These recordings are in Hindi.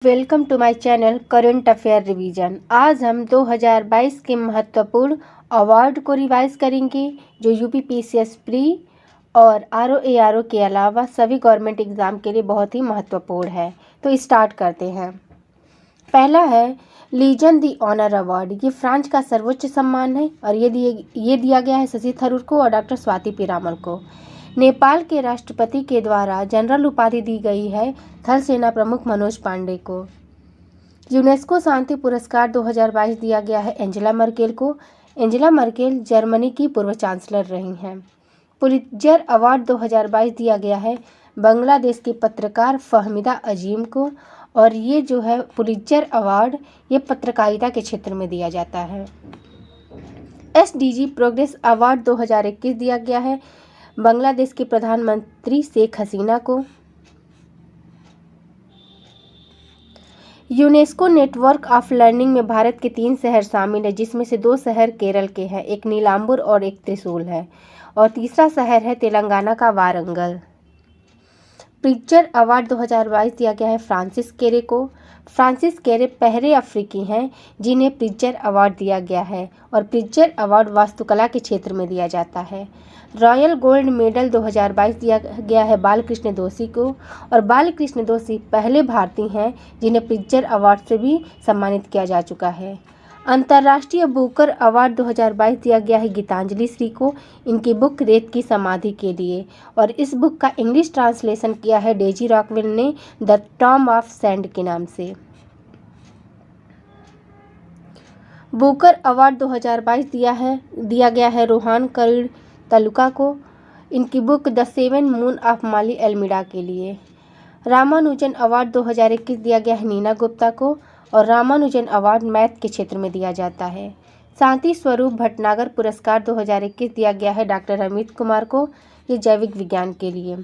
Welcome to my channel current affair revision. आज हम 2022 के महत्वपूर्ण अवार्ड को रिवाइज करेंगे जो यूपीपीसीएस प्री और आरओ के अलावा सभी गवर्नमेंट एग्ज़ाम के लिए बहुत ही महत्वपूर्ण है। तो स्टार्ट करते हैं। पहला है लीजन दी ऑनर अवार्ड। ये फ्रांस का सर्वोच्च सम्मान है और ये दिया गया है शशि थरूर को और डॉक्टर स्वाति पीरामल को। नेपाल के राष्ट्रपति के द्वारा जनरल उपाधि दी गई है थल सेना प्रमुख मनोज पांडे को। यूनेस्को शांति पुरस्कार 2022 दिया गया है एंजेला मर्केल को। एंजेला मर्केल जर्मनी की पूर्व चांसलर रही हैं। पुलित्जर अवार्ड 2022 दिया गया है बांग्लादेश की पत्रकार फहमीदा अजीम को और ये जो है पुलित्जर अवार्ड ये पत्रकारिता के क्षेत्र में दिया जाता है। एसडीजी प्रोग्रेस अवार्ड 2021 दिया गया है बांग्लादेश के प्रधानमंत्री शेख हसीना को। यूनेस्को नेटवर्क ऑफ लर्निंग में भारत के 3 शहर शामिल है जिसमें से 2 शहर केरल के हैं, एक नीलांबुर और एक त्रिशूल है और तीसरा शहर है तेलंगाना का वारंगल। प्रिट्जर अवार्ड 2022 दिया गया है फ्रांसिस केरे को। फ्रांसिस केरे पहले अफ्रीकी हैं जिन्हें प्रिट्जर अवार्ड दिया गया है और प्रिट्जर अवार्ड वास्तुकला के क्षेत्र में दिया जाता है। रॉयल गोल्ड मेडल 2022 दिया गया है बालकृष्ण दोषी को और बालकृष्ण दोषी पहले भारतीय हैं जिन्हें प्रिट्जर अवार्ड से भी सम्मानित किया जा चुका है। अंतर्राष्ट्रीय बुकर अवार्ड 2022 दिया गया है गीतांजलि श्री को इनकी बुक रेत की समाधि के लिए और इस बुक का इंग्लिश ट्रांसलेशन किया है डेजी रॉकवेल ने द टॉम ऑफ सैंड के नाम से। बुकर अवार्ड 2022 दिया गया है रोहान करीर तलुका को इनकी बुक द 7 मून ऑफ माली एल्मिडा के लिए। रामानुजन अवार्ड 2021 दिया गया है नीना गुप्ता को और रामानुजन अवार्ड मैथ के क्षेत्र में दिया जाता है। शांति स्वरूप भटनागर पुरस्कार 2021 दिया गया है डॉक्टर अमित कुमार को, ये जैविक विज्ञान के लिए।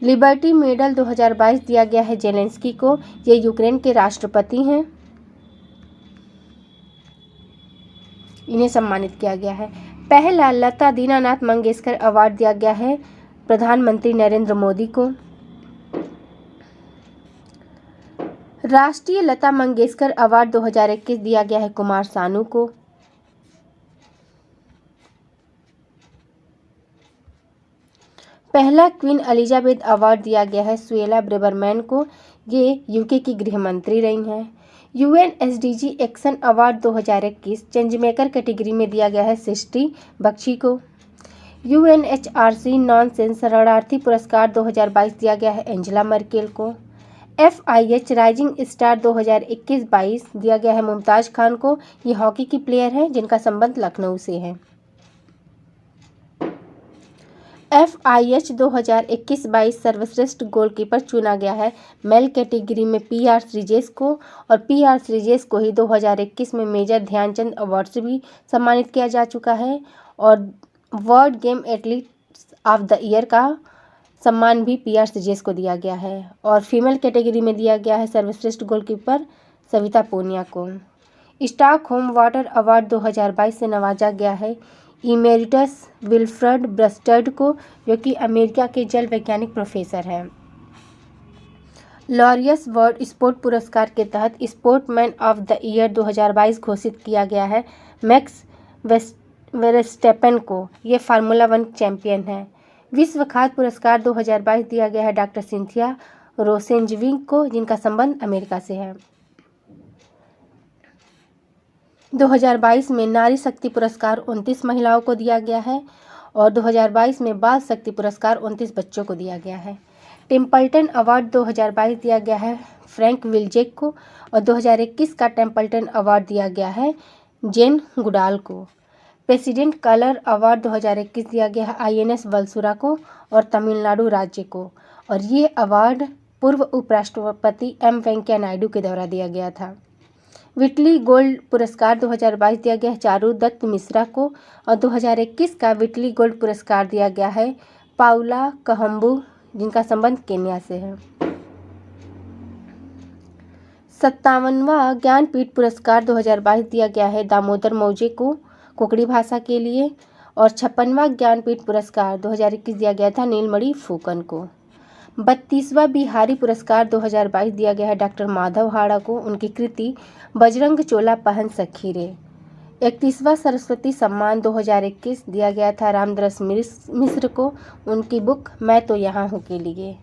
लिबर्टी मेडल 2022 दिया गया है जेलेंस्की को, ये यूक्रेन के राष्ट्रपति हैं, इन्हें सम्मानित किया गया है। पहला लता दीनानाथ मंगेशकर अवार्ड दिया गया है प्रधानमंत्री नरेंद्र मोदी को। राष्ट्रीय लता मंगेशकर अवार्ड 2021 दिया गया है कुमार सानू को। पहला क्वीन एलिजाबेथ अवार्ड दिया गया है सुएला ब्रेबरमैन को, ये यूके की गृह मंत्री रही हैं। UNSDG action award 2021 changemaker category में दिया गया है सृष्टि बख्शी को। यूएनएचआरसी नॉनसेंस शरणार्थी पुरस्कार 2022 दिया गया है एंजेला मर्केल को। एफआईएच राइजिंग स्टार 2021-22 दिया गया है मुमताज खान को, ये हॉकी की प्लेयर हैं जिनका संबंध लखनऊ से है। एफआईएच 2021-22 सर्वश्रेष्ठ गोलकीपर चुना गया है मेल कैटेगरी में पीआर श्रीजेश को और पीआर श्रीजेश को ही 2021 में मेजर ध्यानचंद अवार्ड से भी सम्मानित किया जा चुका है और world game athlete of the year का सम्मान भी पीआर श्रीजेश को दिया गया है और फीमेल कैटेगरी में दिया गया है सर्वश्रेष्ठ गोलकीपर सविता पूनिया को। स्टॉकहोम वाटर अवार्ड 2022 से नवाजा गया है इमेरिटस विल्फ्रेड ब्रस्टर्ड को, जो कि अमेरिका के जल वैज्ञानिक प्रोफेसर हैं। लॉरियस वर्ल्ड स्पोर्ट पुरस्कार के तहत स्पोर्टमैन ऑफ द ईयर 2022 घोषित किया गया है मैक्स वेरस्टेपन को, ये फार्मूला 1 चैंपियन हैं। विश्व खाद्य पुरस्कार 2022 दिया गया है डॉक्टर सिंथिया रोसेंजविंग को, जिनका संबंध अमेरिका से है। 2022 में नारी शक्ति पुरस्कार 29 महिलाओं को दिया गया है और 2022 में बाल शक्ति पुरस्कार 29 बच्चों को दिया गया है। टेम्पल्टन अवार्ड 2022 दिया गया है फ्रैंक विल्जेक को और 2021 का टेम्पल्टन अवार्ड दिया गया है जेन गुडाल को। प्रेसिडेंट कलर अवार्ड 2021 दिया गया है आईएनएस वल्सुरा को और तमिलनाडु राज्य को और ये अवार्ड पूर्व उपराष्ट्रपति एम वेंकैया नायडू के द्वारा दिया गया था। विटली गोल्ड पुरस्कार 2022 दिया गया है चारू दत्त मिश्रा को और 2021 का विटली गोल्ड पुरस्कार दिया गया है पाउला कहम्बू, जिनका संबंध केन्या से है। 57वां ज्ञानपीठ पुरस्कार 2022 दिया गया है दामोदर मौजे को कोंकणी भाषा के लिए और 56वां ज्ञानपीठ पुरस्कार 2021 दिया गया था नीलमणि फूकन को। 32वां बिहारी पुरस्कार 2022 दिया गया है डॉक्टर माधव हाड़ा को, उनकी कृति बजरंग चोला पहन सखी रे। 31वां सरस्वती सम्मान 2021 दिया गया था रामदरस मिश्र को, उनकी बुक मैं तो यहाँ हूँ के लिए।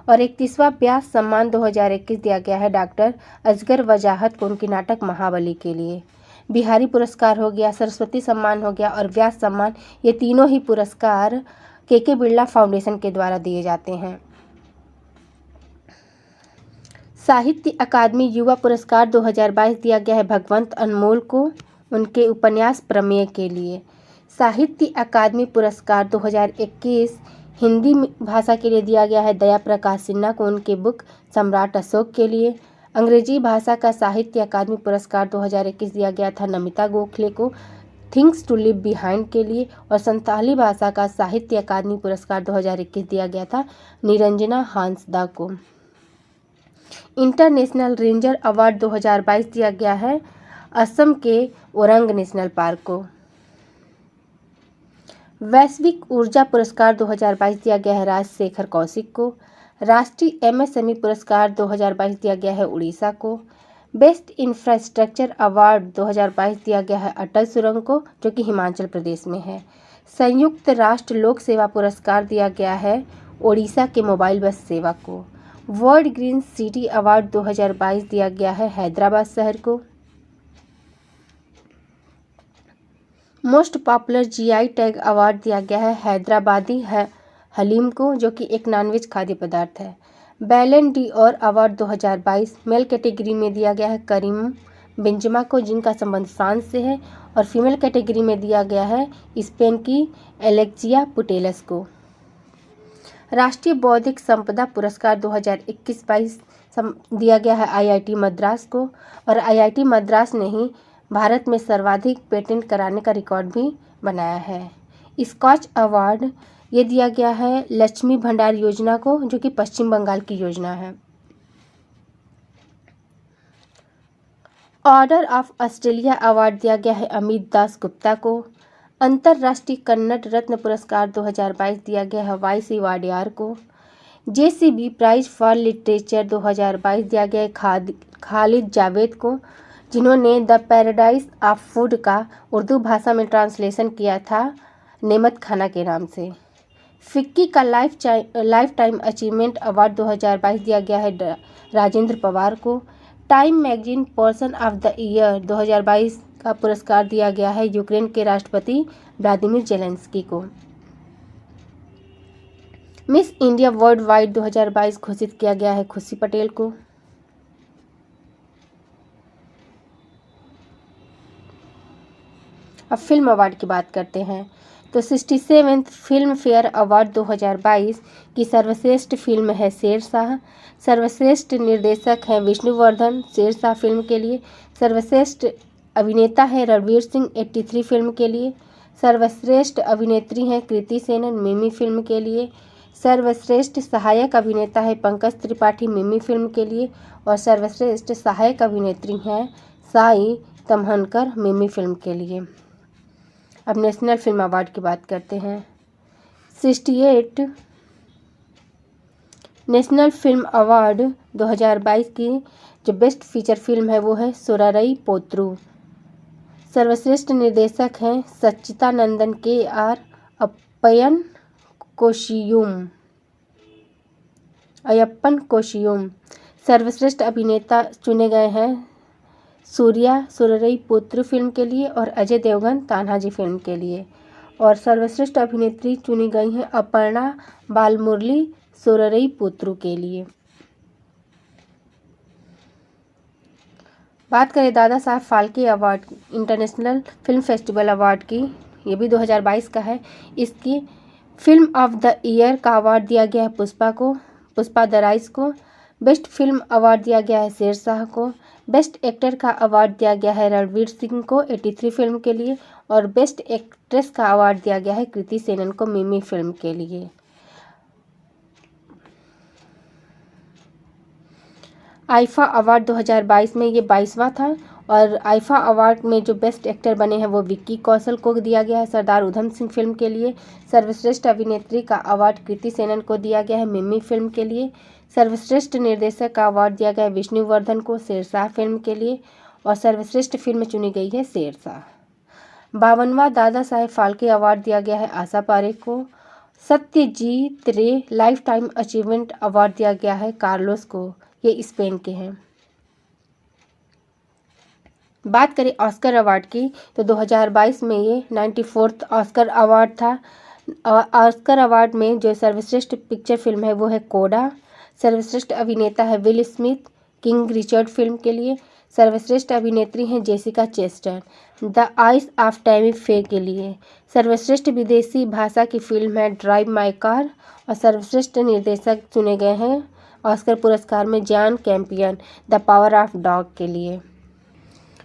और 31वां व्यास सम्मान 2021 दिया गया है डॉक्टर असगर वजाहत को, उनकी नाटक महाबली के लिए। बिहारी पुरस्कार हो गया, सरस्वती सम्मान हो गया और व्यास सम्मान, ये तीनों ही पुरस्कार के बिरला फाउंडेशन के द्वारा दिए जाते हैं। साहित्य अकादमी युवा पुरस्कार 2022 दिया गया है भगवंत अनमोल को, उनके उपन्यास प्रमेय के लिए। साहित्य अकादमी पुरस्कार 2021 हिंदी भाषा के लिए दिया गया है दया प्रकाश सिन्हा को, उनके बुक सम्राट अशोक के लिए। अंग्रेजी भाषा का साहित्य अकादमी पुरस्कार 2021 दिया गया था नमिता गोखले को, थिंग्स टू लिव बिहाइंड के लिए। और संताली भाषा का साहित्य अकादमी पुरस्कार 2021 दिया गया था निरंजना हांसदा को। इंटरनेशनल रेंजर अवार्ड 2022 दिया गया है असम के ओरंग नेशनल पार्क को। वैश्विक ऊर्जा पुरस्कार 2022 दिया गया है राजशेखर कौशिक को। राष्ट्रीय एमएसएमई पुरस्कार 2022 दिया गया है उड़ीसा को। बेस्ट इंफ्रास्ट्रक्चर अवार्ड 2022 दिया गया है अटल सुरंग को, जो कि हिमाचल प्रदेश में है। संयुक्त राष्ट्र लोक सेवा पुरस्कार दिया गया है ओडिशा के मोबाइल बस सेवा को। वर्ल्ड ग्रीन सिटी अवार्ड 2022 दिया गया है हैदराबाद शहर को। Most popular GI tag award दिया गया है हैदराबादी हलीम को, जो कि एक नॉनवेज खाद्य पदार्थ है। बैलन डी और अवार्ड 2022 मेल कैटेगरी में दिया गया है करीम बेंजमा को, जिनका संबंध फ्रांस से है। और फीमेल कैटेगरी में दिया गया है स्पेन की एलेक्जिया पुटेलस को। राष्ट्रीय बौद्धिक संपदा पुरस्कार 2021-22 दिया गया है आईआईटी मद्रास को। और आईआईटी मद्रास ने ही भारत में सर्वाधिक पेटेंट कराने का रिकॉर्ड भी बनाया है। स्कॉच अवार्ड ये दिया गया है लक्ष्मी भंडार योजना को, जो कि पश्चिम बंगाल की योजना है। ऑर्डर ऑफ ऑस्ट्रेलिया अवार्ड दिया गया है अमित दास गुप्ता को। अंतर्राष्ट्रीय कन्नड़ रत्न पुरस्कार 2022 दिया गया है वाई.सी. वाडियार को। जेसीबी प्राइज फॉर लिटरेचर 2022 दिया गया है खालिद जावेद को, जिन्होंने द पैराडाइज ऑफ फूड का उर्दू भाषा में ट्रांसलेशन किया था नेमत खाना के नाम से। फिक्की का लाइफ टाइम अचीवमेंट अवार्ड 2022 दिया गया है राजेंद्र पवार को। Time magazine person of the year 2022 का पुरस्कार दिया गया है यूक्रेन के राष्ट्रपति व्लादिमीर जेलेंस्की को। मिस इंडिया वर्ल्ड वाइड 2022 घोषित किया गया है खुशी पटेल को। अब फिल्म अवार्ड की बात करते हैं तो 67वें फिल्म फेयर अवार्ड 2022 की सर्वश्रेष्ठ फिल्म है शेरशाह। सर्वश्रेष्ठ निर्देशक हैं विष्णुवर्धन शेरशाह फिल्म के लिए। सर्वश्रेष्ठ अभिनेता है रणवीर सिंह 83 फिल्म के लिए। सर्वश्रेष्ठ अभिनेत्री हैं कृति सेनन मिमी फिल्म के लिए। सर्वश्रेष्ठ सहायक अभिनेता है पंकज त्रिपाठी मिमी फिल्म के लिए। और सर्वश्रेष्ठ सहायक अभिनेत्री हैं साई तमहनकर मिमी फिल्म के लिए। अब नेशनल फिल्म अवार्ड की बात करते हैं। 68 नेशनल फिल्म अवार्ड 2022 की जो बेस्ट फीचर फिल्म है वो है सुरारई पोत्रु। सर्वश्रेष्ठ निर्देशक हैं सच्चिदानंदन के.आर. अयप्पन कोशियुम। सर्वश्रेष्ठ अभिनेता चुने गए हैं सूर्या सुररई पुत्र फिल्म के लिए और अजय देवगन तान्हाजी फिल्म के लिए। और सर्वश्रेष्ठ अभिनेत्री चुनी गई हैं अपर्णा बालमुरली सुररई पुत्र के लिए। बात करें Dada Saheb Phalke award international film festival award की, ये भी 2022 का है। इसकी फिल्म ऑफ द ईयर का अवार्ड दिया गया है पुष्पा द राइज को। बेस्ट फिल्म अवार्ड दिया गया है शेरशाह को। बेस्ट एक्टर का अवार्ड दिया गया है रणवीर सिंह को 83 फिल्म के लिए। और बेस्ट एक्ट्रेस का अवार्ड दिया गया है कृति सेनन को मिमी फिल्म के लिए। आईफा अवार्ड 2022 में ये 22वां था और आईफा अवार्ड में जो बेस्ट एक्टर बने हैं वो विक्की कौशल को दिया गया है सरदार उधम सिंह फिल्म के लिए। सर्वश्रेष्ठ अभिनेत्री का अवार्ड कृति सेनन को दिया गया है मिमी फिल्म के लिए। सर्वश्रेष्ठ निर्देशक का अवार्ड दिया गया है विष्णुवर्धन को शेरशाह फिल्म के लिए। और सर्वश्रेष्ठ फिल्म चुनी गई है शेरशाह। 52वां दादा साहेब फाल्के अवार्ड दिया गया है आशा पारेख को। सत्यजीत रे लाइफ टाइम अचीवमेंट अवार्ड दिया गया है कार्लोस को, ये स्पेन के हैं। बात करें ऑस्कर अवार्ड की तो 2022 में ये 94वां ऑस्कर अवार्ड था। ऑस्कर अवार्ड में जो सर्वश्रेष्ठ पिक्चर फिल्म है वो है कोडा। सर्वश्रेष्ठ अभिनेता है will Smith king Richard film के लिए। सर्वश्रेष्ठ अभिनेत्री हैं Jessica Chester the ice of Tammy फे के लिए। सर्वश्रेष्ठ विदेशी भाषा की फिल्म है ड्राइव माई कार। और सर्वश्रेष्ठ निर्देशक चुने गए हैं ऑस्कर पुरस्कार में John Campion the power of dog के लिए।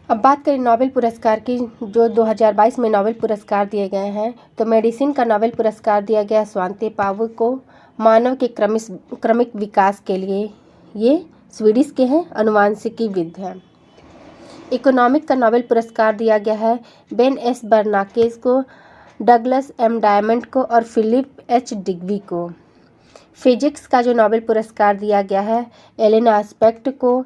अब बात करें नोबेल पुरस्कार की, जो 2022 में नोबेल पुरस्कार दिए गए हैं तो मेडिसिन का नोबेल पुरस्कार दिया गया स्वांते पावु को मानव के क्रमिक विकास के लिए। ये स्वीडिश के हैं, अनुवांशिकीविद हैं। इकोनॉमिक का नोबेल पुरस्कार दिया गया है बेन एस बर्नाकेज को, डगलस एम डायमंड को और फिलिप एच डिग्वी को। फिजिक्स का जो नोबेल पुरस्कार दिया गया है एलेन आस्पेक्ट को,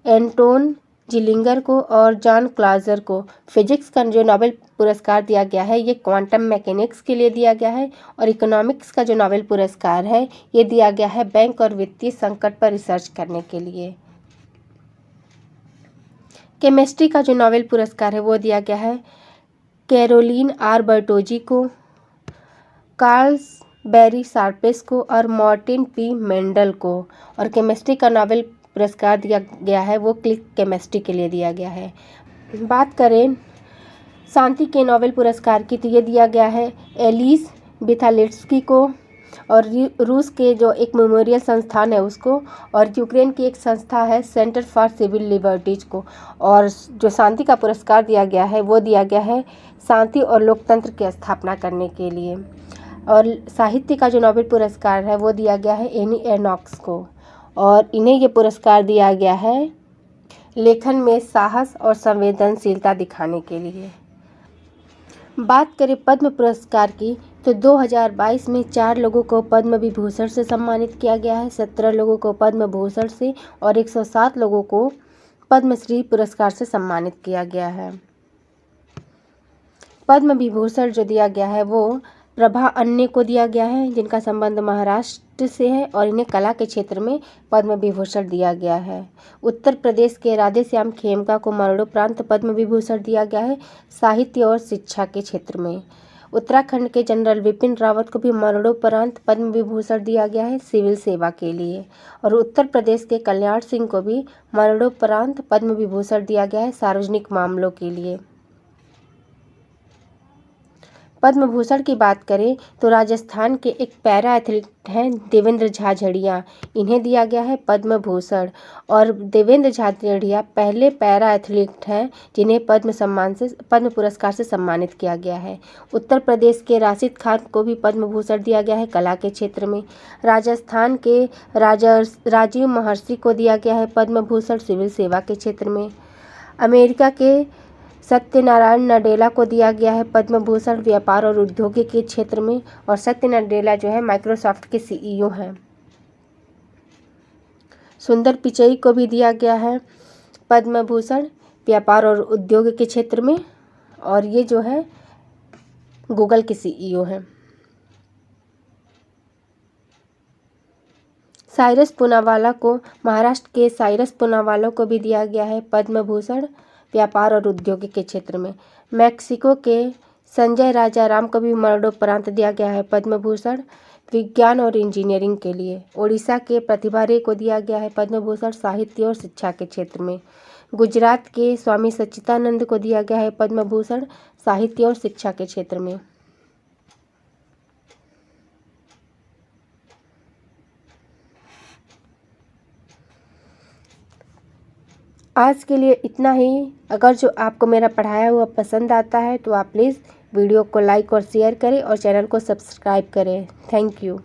एंटोन जिलिंगर को और जॉन क्लाजर को। फिजिक्स का जो नोबेल पुरस्कार दिया गया है ये क्वांटम मैकेनिक्स के लिए दिया गया है। और इकोनॉमिक्स का जो नोबेल पुरस्कार है ये दिया गया है बैंक और वित्तीय संकट पर रिसर्च करने के लिए। केमिस्ट्री का जो नोबेल पुरस्कार है वो दिया गया है कैरोलिन आर बर्टोजी को, कार्ल बेरी शार्पेस को और मार्टिन पी मेंडल को। और केमिस्ट्री का नोबेल पुरस्कार दिया गया है वो क्लिक केमिस्ट्री के लिए दिया गया है। बात करें शांति के नोबेल पुरस्कार की तो ये दिया गया है एलिस बिथालेट्स्की को और रूस के जो एक मेमोरियल संस्थान है उसको, और यूक्रेन की एक संस्था है सेंटर फॉर सिविल लिबर्टीज को। और जो शांति का पुरस्कार दिया गया है वो दिया गया है शांति और लोकतंत्र की स्थापना करने के लिए। और साहित्य का जो नोबेल पुरस्कार है वो दिया गया है एनी एनॉक्स को, और इन्हें ये पुरस्कार दिया गया है लेखन में साहस और संवेदनशीलता दिखाने के लिए। बात करें पद्म पुरस्कार की तो 2022 में 4 लोगों को पद्म विभूषण से सम्मानित किया गया है, 17 लोगों को पद्म भूषण से और 107 लोगों को पद्मश्री पुरस्कार से सम्मानित किया गया है। पद्म विभूषण जो दिया गया है वो प्रभा अन्य को दिया गया है जिनका संबंध महाराष्ट्र से है और इन्हें कला के क्षेत्र में पद्म विभूषण दिया गया है। उत्तर प्रदेश के राधेश्याम खेमका को मरणोपरांत पद्म विभूषण दिया गया है साहित्य और शिक्षा के क्षेत्र में। उत्तराखंड के जनरल विपिन रावत को भी मरणोपरांत पद्म विभूषण दिया गया है सिविल सेवा के लिए। और उत्तर प्रदेश के कल्याण सिंह को भी मरणोपरांत पद्म विभूषण दिया गया है सार्वजनिक मामलों के लिए। पद्म भूषण की बात करें तो राजस्थान के एक पैरा एथलीट हैं देवेंद्र झाझड़िया, इन्हें दिया गया है पद्म भूषण। और देवेंद्र झाझड़िया पहले पैरा एथलीट हैं जिन्हें पद्म पुरस्कार से सम्मानित किया गया है। उत्तर प्रदेश के राशिद खान को भी पद्म भूषण दिया गया है कला के क्षेत्र में। राजस्थान के राजीव महर्षि को दिया गया है पद्म भूषण सिविल सेवा के क्षेत्र में। अमेरिका के सत्यनारायण नडेला को दिया गया है पद्म भूषण व्यापार और उद्योग के क्षेत्र में। और सत्य नडेला जो है माइक्रोसॉफ्ट के सीईओ हैं। सुंदर पिचई को भी दिया गया है पद्म भूषण व्यापार और उद्योग के क्षेत्र में, और ये जो है गूगल के सीईओ हैं। साइरस पूनावाला को महाराष्ट्र के साइरस पूनावाला को भी दिया गया है पद्म भूषण व्यापार और उद्योग के क्षेत्र में। मैक्सिको के संजय राजाराम को भी मरणोपरांत दिया गया है पद्म भूषण विज्ञान और इंजीनियरिंग के लिए। ओडिशा के प्रतिभा रे को दिया गया है पद्म भूषण साहित्य और शिक्षा के क्षेत्र में। गुजरात के स्वामी सच्चिदानंद को दिया गया है पद्म भूषण साहित्य और शिक्षा के क्षेत्र में। आज के लिए इतना ही। अगर जो आपको मेरा पढ़ाया हुआ पसंद आता है तो आप प्लीज़ वीडियो को लाइक और शेयर करें और चैनल को सब्सक्राइब करें। Thank you.